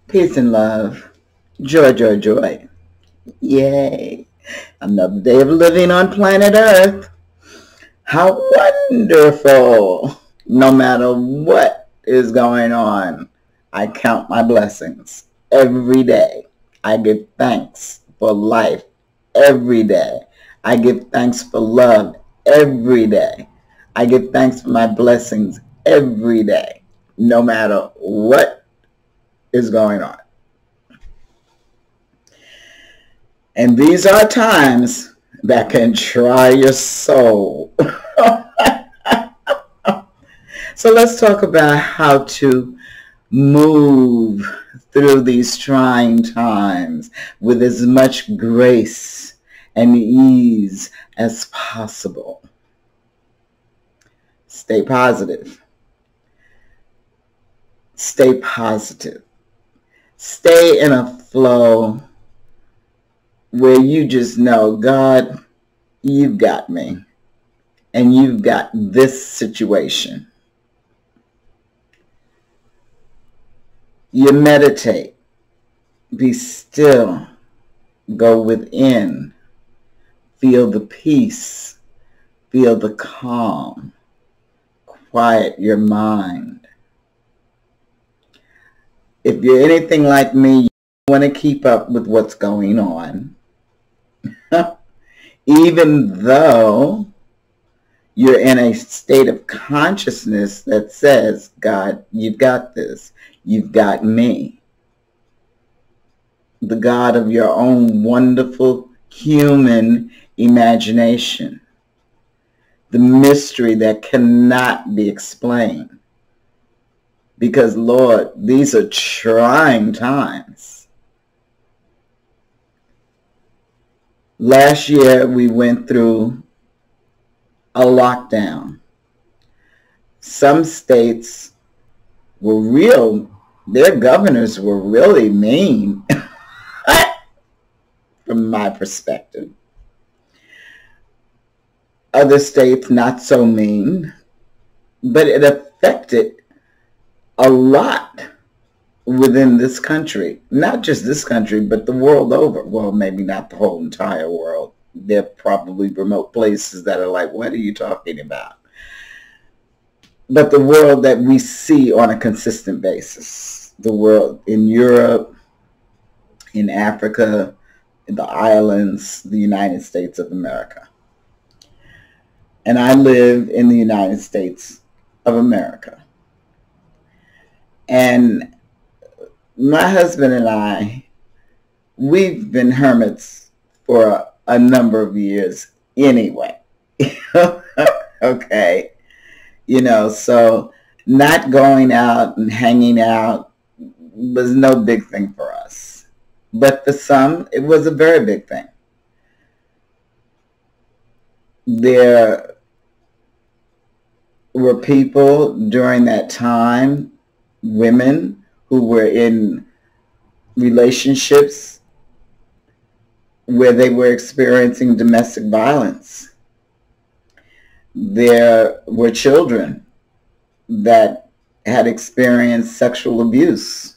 Peace and love. Joy, joy, joy. Yay. Another day of living on planet Earth. How wonderful. No matter what is going on, I count my blessings every day. I give thanks for life every day. I give thanks for love every day. I give thanks for my blessings every day, no matter what is going on. And these are times that can try your soul. So let's talk about how to move through these trying times with as much grace and ease as possible. Stay positive. Stay positive. Stay in a flow where you just know, God, you've got me, and you've got this situation. You meditate, be still, go within, feel the peace, feel the calm, quiet your mind. If you're anything like me, you want to keep up with what's going on. Even though you're in a state of consciousness that says, God, you've got this. You've got me. The God of your own wonderful human imagination. The mystery that cannot be explained. Because, Lord, these are trying times. Last year, we went through a lockdown. Some states were their governors were really mean, from my perspective. Other states, not so mean, but it affected a lot within this country. Not just this country, but the world over. Well, maybe not the whole entire world. There are probably remote places that are like, what are you talking about? But the world that we see on a consistent basis. The world in Europe, in Africa, in the islands, the United States of America. And I live in the United States of America. And my husband and I, we've been hermits for a number of years anyway. Okay. So not going out and hanging out was no big thing for us. But for some, it was a very big thing. There were people during that time, women, who were in relationships where they were experiencing domestic violence. There were children that had experienced sexual abuse.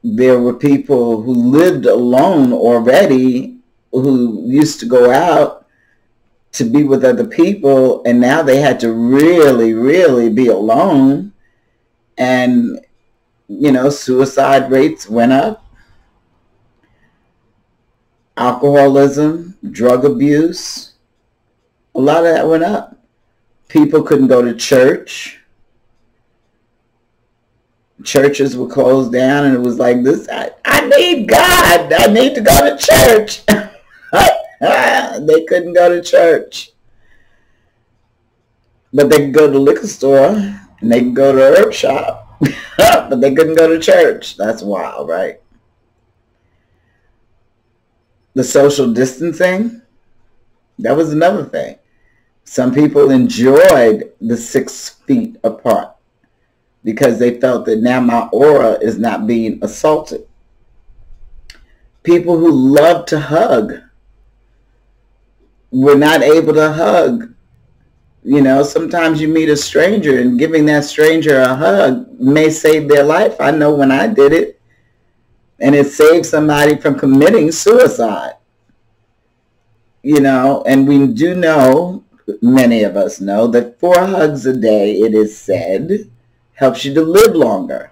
There were people who lived alone already, who used to go out to be with other people, and now they had to really, really be alone. And, suicide rates went up. Alcoholism, drug abuse, a lot of that went up. People couldn't go to church. Churches were closed down, and it was like this, I need God. I need to go to church. They couldn't go to church. But they could go to the liquor store, and they could go to a herb shop. But they couldn't go to church. That's wild, right? The social distancing, that was another thing. Some people enjoyed the 6 feet apart because they felt that now my aura is not being assaulted. People who love to hug were not able to hug You know, sometimes you meet a stranger and giving that stranger a hug may save their life. I know when I did it, and it saved somebody from committing suicide. You know, and we do know, many of us know, that 4 hugs a day, it is said, helps you to live longer.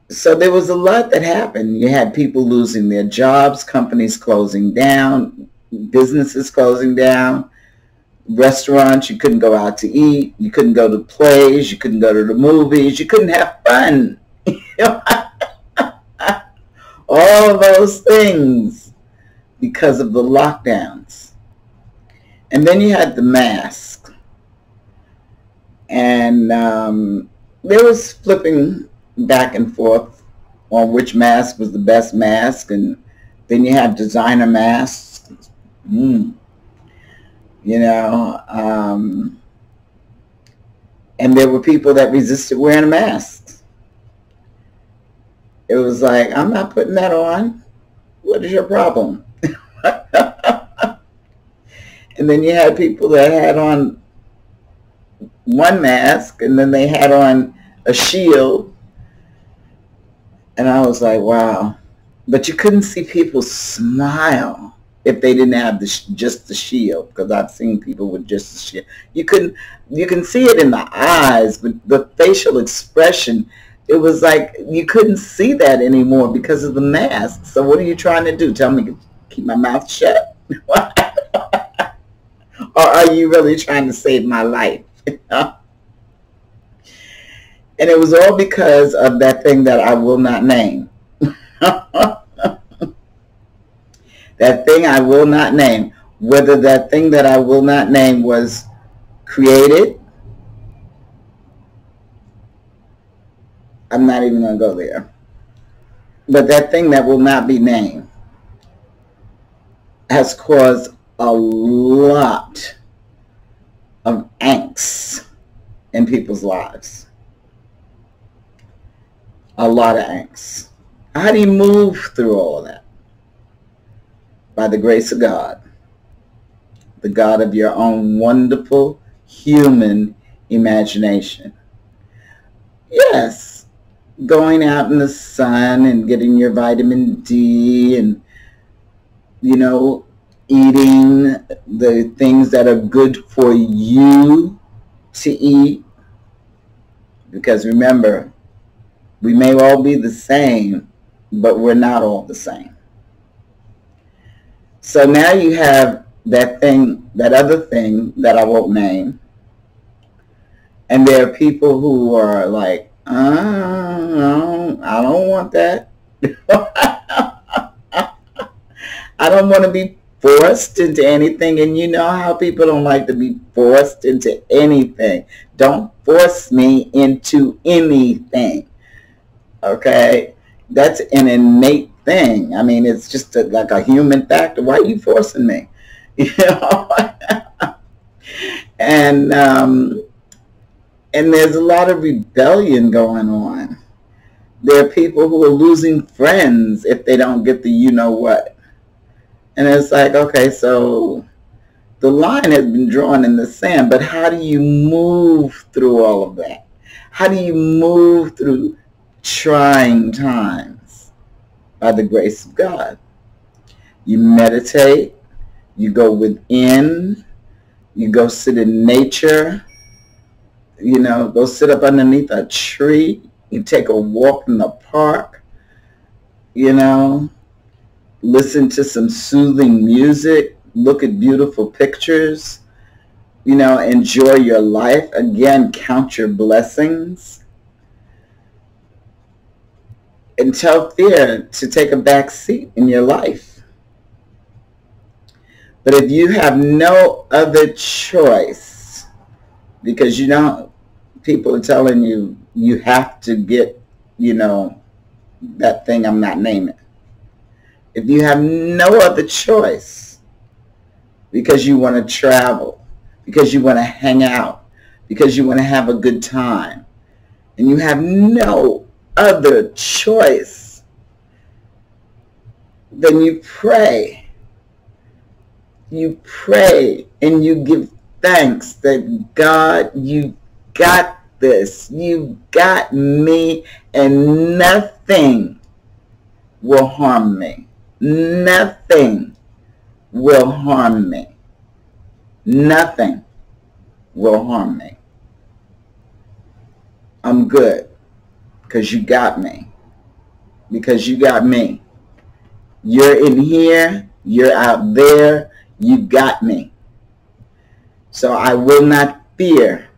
So there was a lot that happened. You had people losing their jobs, companies closing down, businesses closing down, restaurants, you couldn't go out to eat, you couldn't go to plays, you couldn't go to the movies, you couldn't have fun. All of those things because of the lockdowns. And then you had the mask. And there was flipping back and forth on which mask was the best mask. And then you had designer masks. You know, and there were people that resisted wearing a mask. It was like, I'm not putting that on. What is your problem? And then you had people that had on one mask and then they had on a shield. And I was like, wow. But you couldn't see people smile if they didn't have just the shield, because I've seen people with just the shield. You can see it in the eyes, but the facial expression, it was like you couldn't see that anymore because of the mask. So what are you trying to do? Tell me to keep my mouth shut? Or are you really trying to save my life? And it was all because of that thing that I will not name. That thing I will not name. Whether that thing that I will not name was created, I'm not even going to go there. But that thing that will not be named has caused a lot of angst in people's lives. A lot of angst. How do you move through all of that? By the grace of God. The God of your own wonderful human imagination. Yes, going out in the sun and getting your vitamin D and, you know, eating the things that are good for you to eat. Because remember, we may all be the same, but we're not all the same. So now you have that thing, that other thing that I won't name. And there are people who are like, no, I don't want that. I don't want to be forced into anything. And you know how people don't like to be forced into anything. Don't force me into anything. Okay? That's an innate thing. I mean, it's just like a human factor. Why are you forcing me? You know? And there's a lot of rebellion going on. There are people who are losing friends if they don't get the you know what. And it's like, okay, so the line has been drawn in the sand, but how do you move through all of that? How do you move through trying times? By the grace of God. You meditate, you go within, you go sit in nature, you know, go sit up underneath a tree, you take a walk in the park, you know, listen to some soothing music, look at beautiful pictures, you know, enjoy your life. Again, count your blessings. And tell fear to take a back seat in your life. But if you have no other choice, because you know, people are telling you, you have to get, you know, that thing I'm not naming. If you have no other choice, because you want to travel, because you want to hang out, because you want to have a good time, and you have no other choice, then you pray You pray and you give thanks that God, you got this. You got me, and nothing will harm me. Nothing will harm me. Nothing will harm me. I'm good because you got me. Because you got me. You're in here. You're out there. You got me. So I will not fear.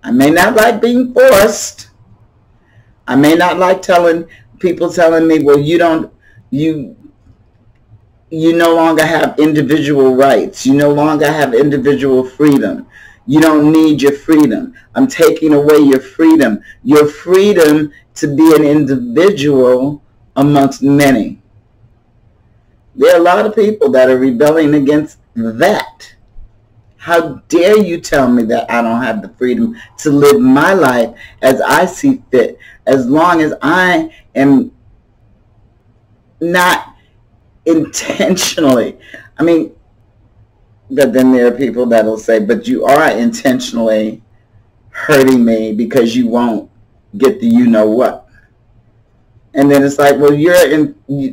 I may not like being forced. I may not like people telling me, well, you no longer have individual rights. You no longer have individual freedom. You don't need your freedom. I'm taking away your freedom. Your freedom to be an individual amongst many. There are a lot of people that are rebelling against that. How dare you tell me that I don't have the freedom to live my life as I see fit, as long as I am not intentionally. I mean, but then there are people that will say, but you are intentionally hurting me because you won't get the you know what. And then it's like, well,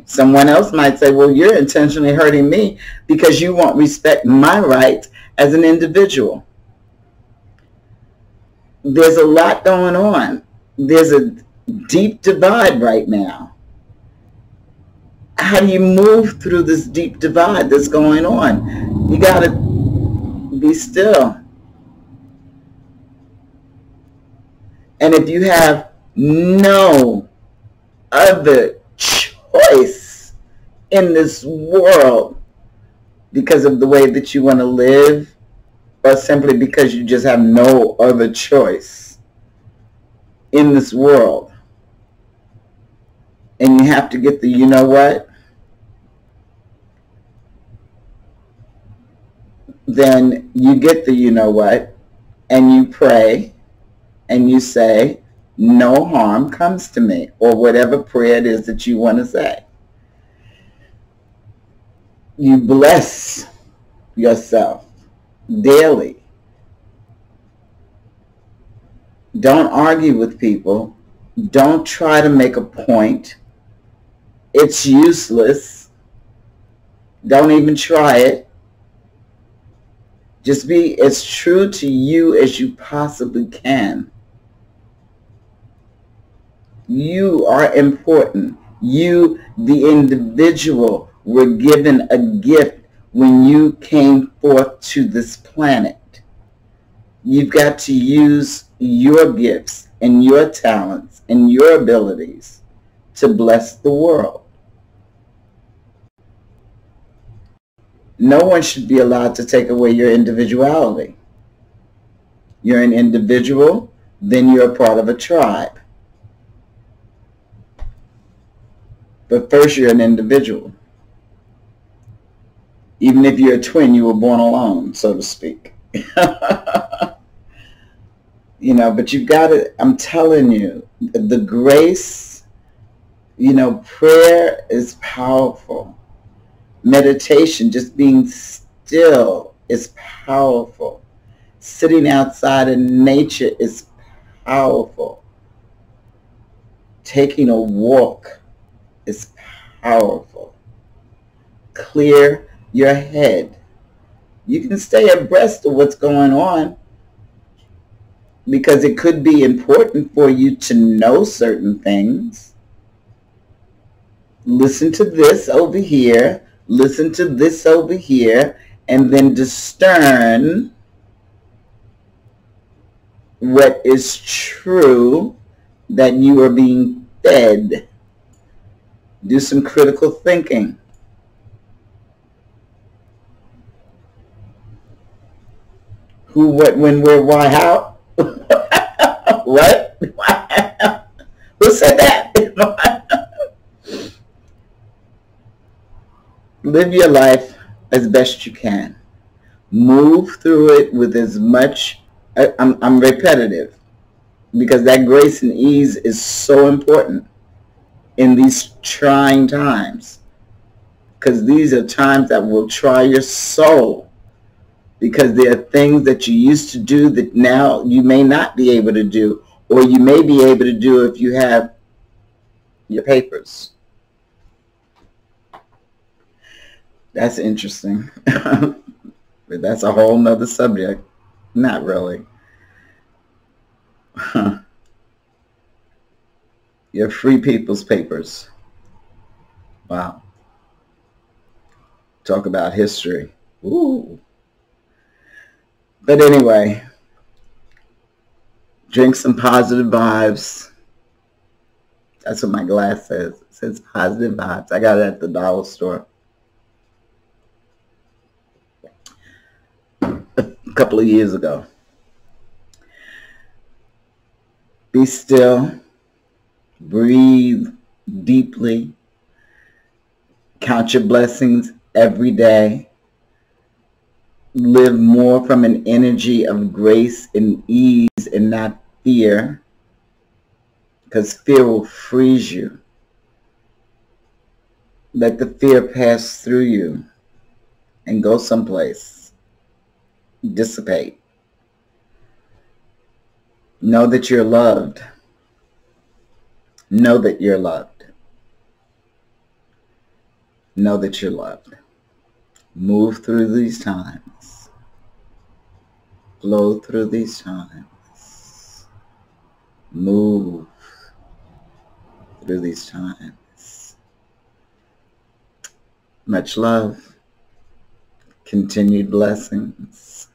someone else might say, well, you're intentionally hurting me because you won't respect my rights as an individual. There's a lot going on. There's a deep divide right now. How do you move through this deep divide that's going on? You got to be still. And if you have no other choice in this world because of the way that you want to live, or simply because you just have no other choice in this world, and you have to get the you know what, then you get the you know what, and you pray and you say, no harm comes to me, or whatever prayer it is that you want to say. You bless yourself daily. Don't argue with people. Don't try to make a point. It's useless. Don't even try it. Just be as true to you as you possibly can. You are important. You, the individual, were given a gift when you came forth to this planet. You've got to use your gifts and your talents and your abilities to bless the world. No one should be allowed to take away your individuality. You're an individual, then you're a part of a tribe. But first, you're an individual. Even if you're a twin, you were born alone, so to speak. But you've got to, I'm telling you, the grace, prayer is powerful. Meditation, just being still, is powerful. Sitting outside in nature is powerful. Taking a walk is powerful. Clear your head. You can stay abreast of what's going on because it could be important for you to know certain things. Listen to this over here, listen to this over here, and then discern what is true that you are being fed. Do some critical thinking. Who, what, when, where, why, how? What? Who said that? Live your life as best you can. Move through it with as much, I'm repetitive, because that grace and ease is so important in these trying times. because these are times that will try your soul, because there are things that you used to do that now you may not be able to do, or you may be able to do if you have your papers. That's interesting. But that's a whole nother subject. Not really. Your free people's papers. Wow. Talk about history. Ooh. But anyway, drink some positive vibes. That's what my glass says. It says positive vibes. I got it at the dollar store a couple of years ago. Be still. Breathe deeply. Count your blessings every day. Live more from an energy of grace and ease and not fear, because fear will freeze you. Let the fear pass through you and go someplace. Dissipate. Know that you're loved. Know that you're loved. Know that you're loved. Move through these times. Flow through these times. Move through these times. Much love. Continued blessings.